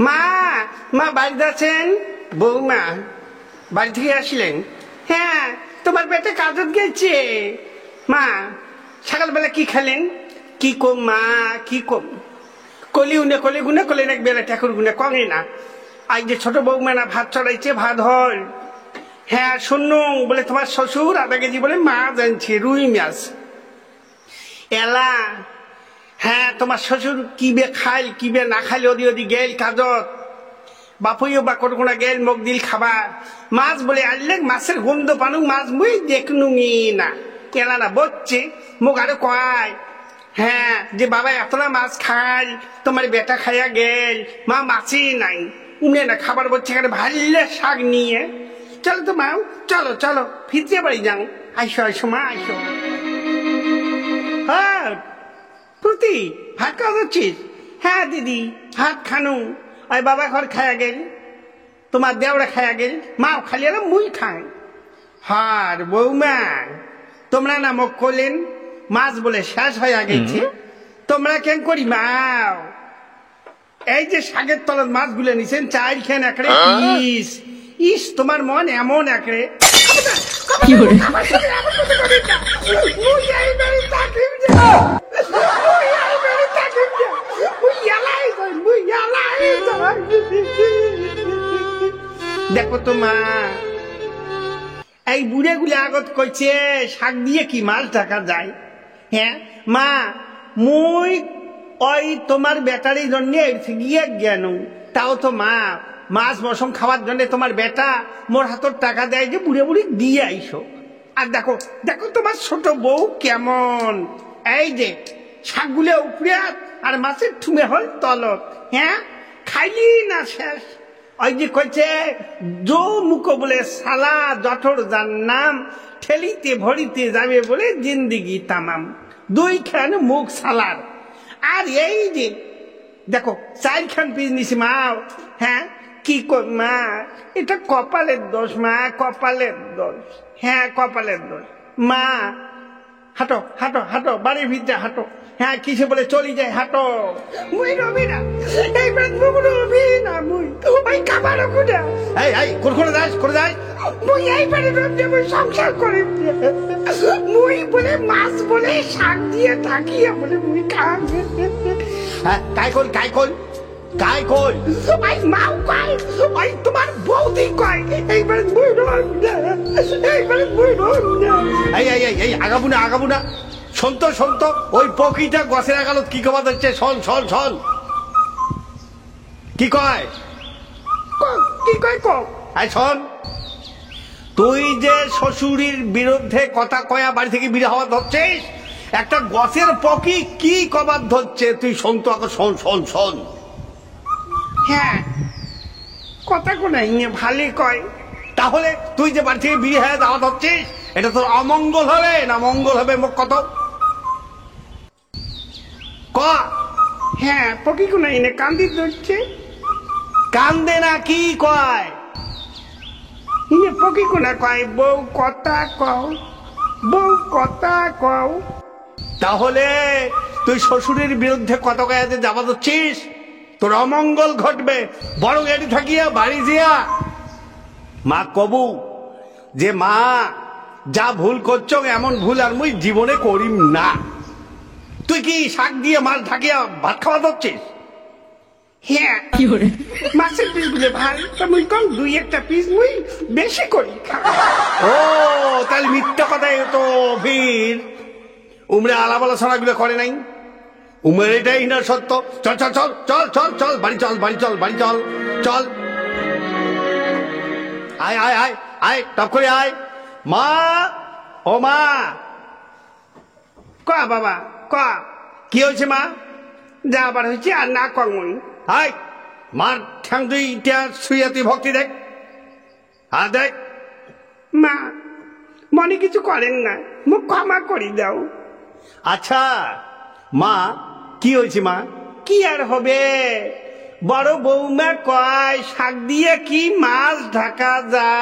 মা মা বাড়িতে আছেন? বৌমা বাড়ি থেকে আসলেন? হ্যাঁ, তোমার পেটে কাজত গেছে। মা সকালবেলা কি খেলেন? কি কম মা, কি কম? কলি উনে কলি গুনে কলি এক বেলা ঠাকুর গুনে কমে না। আজ যে ছোট বৌমা না ভাত চড়াইছে, ভাত হল। হ্যাঁ শুনুন, বলে তোমার শ্বশুর আধা কেজি বলে মাছ আনছে, রুই মাছ। এলা হ্যাঁ, তোমার শ্বশুর কিবে খাইল কিবে না খাইল, ওদি ওদি গেল কাজত। বাপুইও বা কোনা গেল মোক দিল খাবার। মাছ বলে আনলে, মাছের গন্ধ পানু, মাছ মুই দেখনুঙি না। এলা না বলছে মোক আরো কয়, হ্যাঁ যে বাবা এতটা মাছ খাই, তোমার বেটা খাইয়া গেল, মা মাছই নাই। উনে না খাবার বলছে এখানে ভাল্লে শাক নিয়ে। চলো তো মা, চলো চলো ফিরতে বাড়ি যাও। আইসো আইসো মা আইসো। হ্যাঁ প্রতি ভাত খাওয়া যাচ্ছিস? হ্যাঁ দিদি ভাত খানু। ওই বাবা ঘর খায়া গেল, তোমার দেওরা খায়া গেল, মাও খালি এলাম মুই খাই। হার বৌমা তোমরা না মোক করলেন মাছ বলে শেষ হয়ে গেছে, তোমরা কেন করি মাও? এই যে শাকের তলত মাছগুলো নিছেন, চারখান একড়ে পিস। ইস তোমার মন এমন একড়ে। দেখো তো মা, এই বুড়ে গুলো আগত কইছে শাক দিয়ে কি মাছ ঢাকা যায়। হ্যাঁ মা, মুই ওই তোমার বেটারির জন্য গিয়ে জ্ঞান, তাও তো মা মাছ মশম খাওয়ার জন্য তোমার বেটা মোর হাতর টাকা দেয় যে বুড়ে বুড়ি দিয়ে আইসো। আর দেখো দেখো তোমার ছোট বউ কেমন, এই যে শাকগুলো উপরে আর মাছের ঠুমে হল তলত। হ্যাঁ খাইলি না শেষ। ওই যে কইছে জো মুখো বলে সালা জঠর যার নাম, ঠেলিতে ভরিতে যাবে বলে জিন্দিগি তামাম। দুইখান মুখ সালার। আর এই যে দেখো চারখান পিস নিছি মাও। হ্যাঁ কি কর মা, এটা কপালের দোষ মা, কপালের দোষ। হ্যাঁ কপালের দোষ মা। হাঁটো হাঁটো হাঁটো, বাড়ির ভিতরে হাঁটো। হ্যাঁ কিসে বলে চলি যায়, হাঁটো। মুই রবি না, এইবার রবি না মুই, ওই খাবার কোটা। এই এই কোন যাস করে যাস? মুই এইবারে রবি, মুই সংসার করে। মুই বলে মাছ বলে শাক দিয়ে থাকিয়া বলে মুই খাম। হ্যাঁ কাই কল কাই কল কাই কল, ওই মাও কয়, ওই তোমার বৌদি কয়। এইবারে মুই রবি না, এইবারে মুই রবি না। এই এই এই আগাবো না আগাবো না। শোন তো ওই পকিটা গছের আগালত কি কবাদ হচ্ছে, শোন শোন শোন। কি কয় কি কয় আই শোন, তুই যে শ্বশুরির বিরুদ্ধে কথা কয়া বাড়ি থেকে বিড়ে হওয়া ধরছিস, একটা গছের পকি কি কবাদ ধরছে তুই শোন তো আগে, শোন শোন শোন। হ্যাঁ কথা কোনাই ভালোই কয়। তাহলে তুই যে বাড়ি থেকে বিড়ে হয়ে যাওয়া ধরছিস, এটা তোর অমঙ্গল হবে না মঙ্গল হবে? মুখ কত ক। হ্যাঁ পকি কোনাই নে কান্দি ধরছে, কান্দে না কি কয়? ইনে পকি কোনা কয় বউ কথা কও, বউ কথা কও। তাহলে তুই শ্বশুরের বিরুদ্ধে কত কয়াতে যাবা ধরছিস, তোর অমঙ্গল ঘটবে। বরং এটি থাকিয়া বাড়ি দিয়া মা কবু যে মা যা ভুল করছো এমন ভুল আর মুই জীবনে করিম না। তুই কি শাক দিয়ে মাছ ঢাকিয়া ভাত খাওয়া ধরছিস? হ্যাঁ মাছের পিস গুলো ভাল, মুই কম দুই একটা পিস মুই বেশি করি। ও তাহলে মিথ্যা কথাই তো ফির উমরে আলাপ আলোচনা গুলো করে নাই। উমের এটাই না সত্য। চল চল চল চল চল চল বাড়ি চল বাড়ি চল বাড়ি চল চল। আয় আয় আয় আয় টপ করে আয়। মা ও মা, ক বাবা ক, কি হয়েছে মা? যা আবার হয়েছে আর না কমই। হাই মার ঠ্যাং তুই ইটা শুইয়া তুই ভক্তি দেখ, হ্যাঁ দেখ। মা মনে কিছু করেন না, মুখ ক্ষমা করি দাও। আচ্ছা মা কি হয়েছে মা? কি আর হবে, বড় বৌমা কয় শাক দিয়ে কি মাছ ঢাকা যায়।